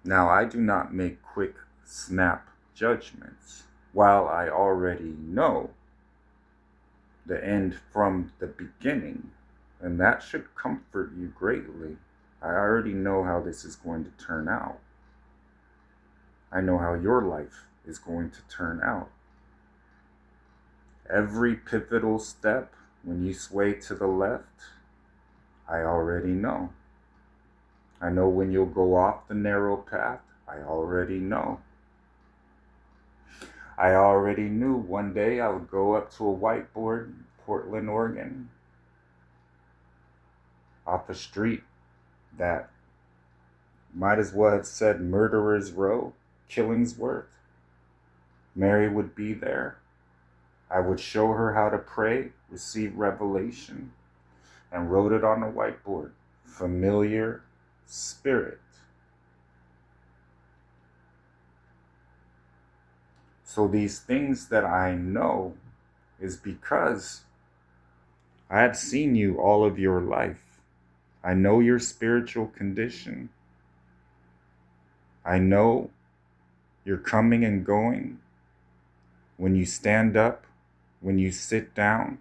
Now, I do not make quick, snap judgments, while I already know the end from the beginning, and that should comfort you greatly. I already know how this is going to turn out. I know how your life is going to turn out. Every pivotal step, when you sway to the left, I already know. I know when you'll go off the narrow path. I already know. I already knew one day I would go up to a whiteboard in Portland, Oregon, off a street that might as well have said Murderers Row, Killingsworth. Mary would be there. I would show her how to pray, receive revelation, and wrote it on the whiteboard. Familiar spirit. So these things that I know is because I have seen you all of your life. I know your spiritual condition. I know you're coming and going. When you stand up, when you sit down.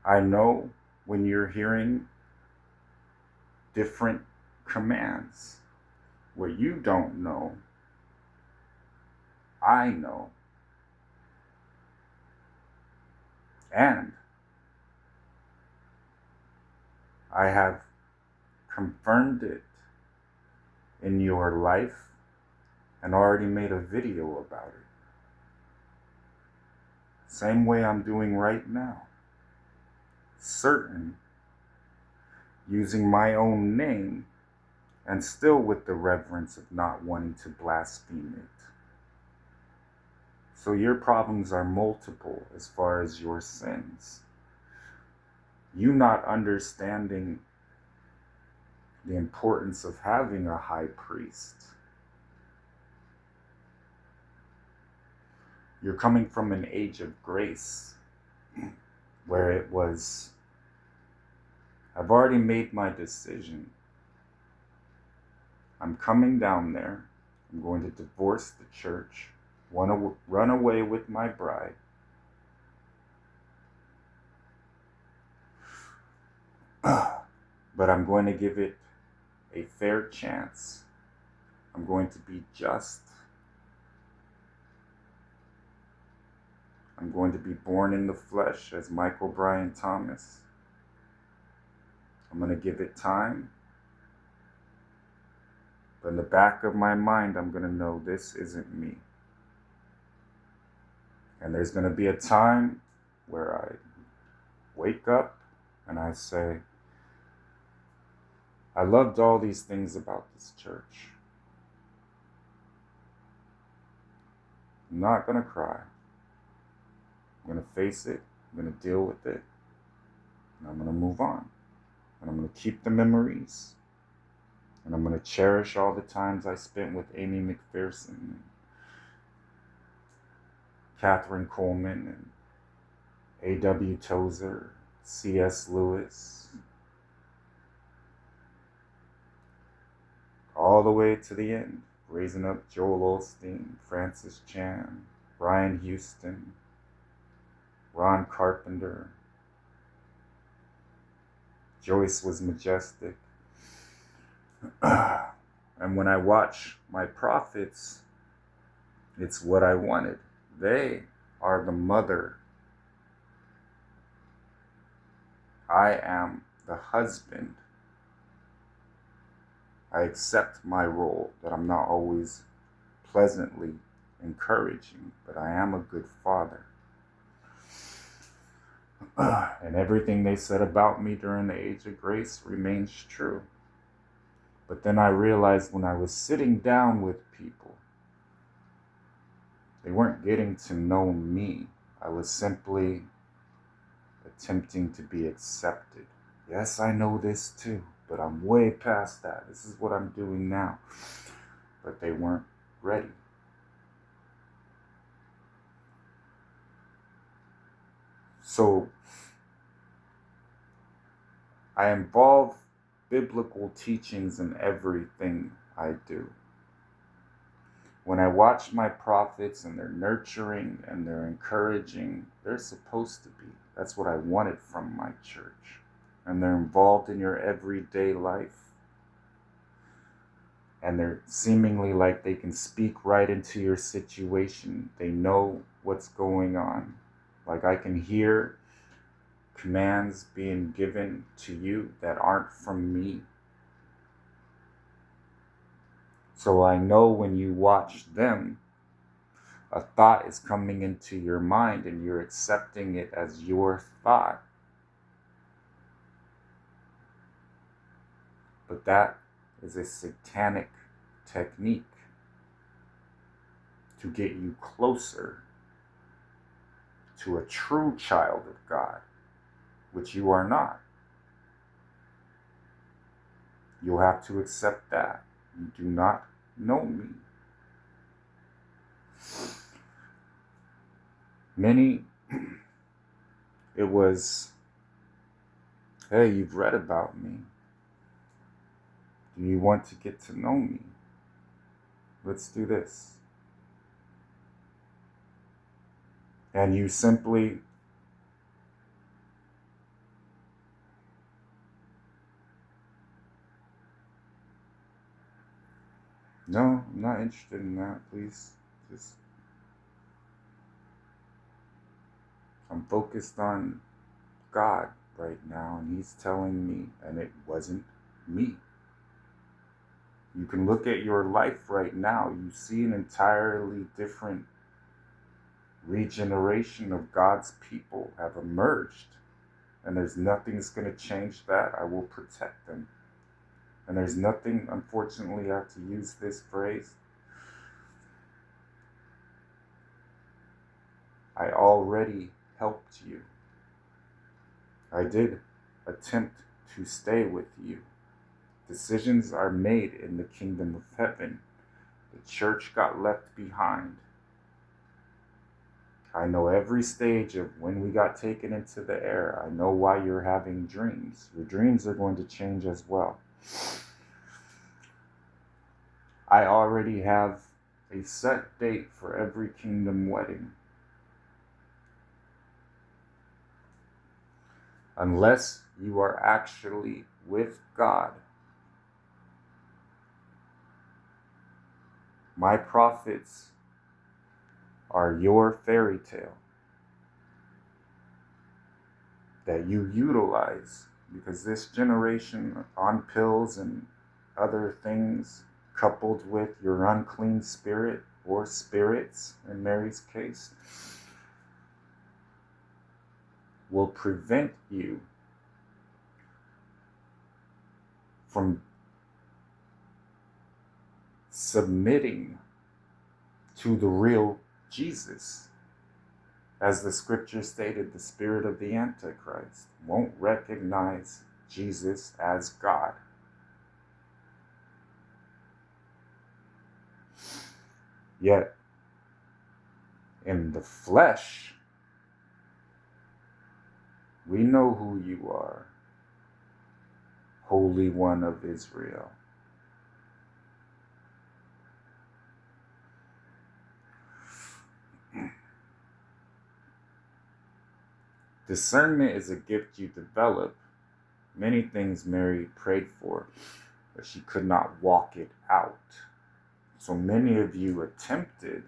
I know when you're hearing different commands. What you don't know, I know. And I have confirmed it in your life and already made a video about it. Same way I'm doing right now. Certain, using my own name, and still with the reverence of not wanting to blaspheme it. So your problems are multiple as far as your sins. You not understanding the importance of having a high priest. You're coming from an age of grace where it was, I've already made my decision. I'm coming down there. I'm going to divorce the church, want to run away with my bride. But I'm going to give it a fair chance. I'm going to be just. I'm going to be born in the flesh as Michael Brian Thomas. I'm going to give it time. But in the back of my mind, I'm going to know this isn't me. And there's going to be a time where I wake up and I say, I loved all these things about this church. I'm not going to cry. I'm going to face it. I'm going to deal with it. And I'm going to move on. And I'm going to keep the memories. And I'm going to cherish all the times I spent with Amy McPherson, Catherine Coleman, and A.W. Tozer, C.S. Lewis, all the way to the end, raising up Joel Osteen, Francis Chan, Brian Houston, Ron Carpenter. Joyce was majestic. And when I watch my prophets, it's what I wanted. They are the mother. I am the husband. I accept my role that I'm not always pleasantly encouraging, but I am a good father. And everything they said about me during the age of grace remains true. But then I realized when I was sitting down with people, they weren't getting to know me. I was simply attempting to be accepted. Yes, I know this too, but I'm way past that. This is what I'm doing now. But they weren't ready. So I involve biblical teachings in everything I do. When I watch my prophets and they're nurturing and they're encouraging, they're supposed to be. That's what I wanted from my church. And they're involved in your everyday life. And they're seemingly like they can speak right into your situation. They know what's going on. Like I can hear commands being given to you that aren't from me. So I know when you watch them, a thought is coming into your mind and you're accepting it as your thought. But that is a satanic technique to get you closer to a true child of God, which you are not. You'll have to accept that. You do not know me. Many, it was, hey, you've read about me. Do you want to get to know me? Let's do this. And you simply no, I'm not interested in that, please. I'm focused on God right now, and He's telling me, and it wasn't me. You can look at your life right now. You see an entirely different regeneration of God's people have emerged. And there's nothing that's going to change that. I will protect them. And there's nothing, unfortunately, I have to use this phrase. I already helped you. I did attempt to stay with you. Decisions are made in the kingdom of heaven. The church got left behind. I know every stage of when we got taken into the air. I know why you're having dreams. Your dreams are going to change as well. I already have a set date for every kingdom wedding. Unless you are actually with God. My prophets are your fairy tale that you utilize, because this generation on pills and other things, coupled with your unclean spirit or spirits in Mary's case, will prevent you from submitting to the real Jesus. As the scripture stated, the spirit of the Antichrist won't recognize Jesus as God. Yet, in the flesh, we know who you are, Holy One of Israel. Discernment is a gift you develop. Many things Mary prayed for, but she could not walk it out. So many of you attempted,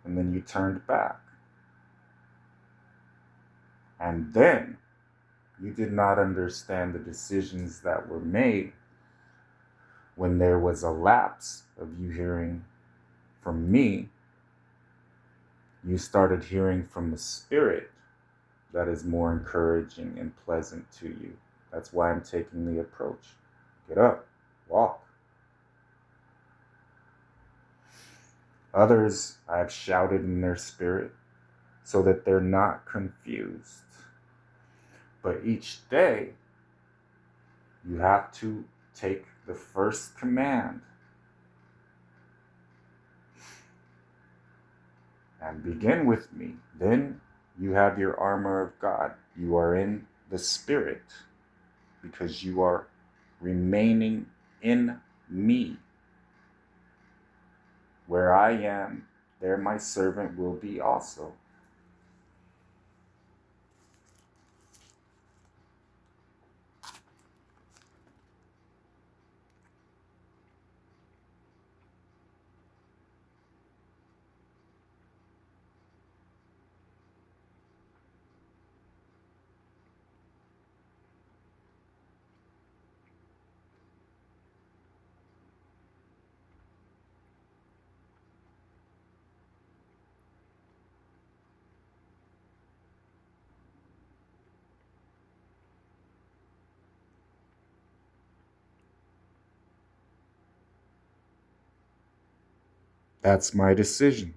and then you turned back. And then you did not understand the decisions that were made when there was a lapse of you hearing from me. You started hearing from the Spirit that is more encouraging and pleasant to you. That's why I'm taking the approach. Get up, walk. Others I have shouted in their spirit so that they're not confused. But each day, you have to take the first command and begin with me. Then you have your armor of God. You are in the Spirit. because you are remaining in me. Where I am, there my servant will be also. That's my decision.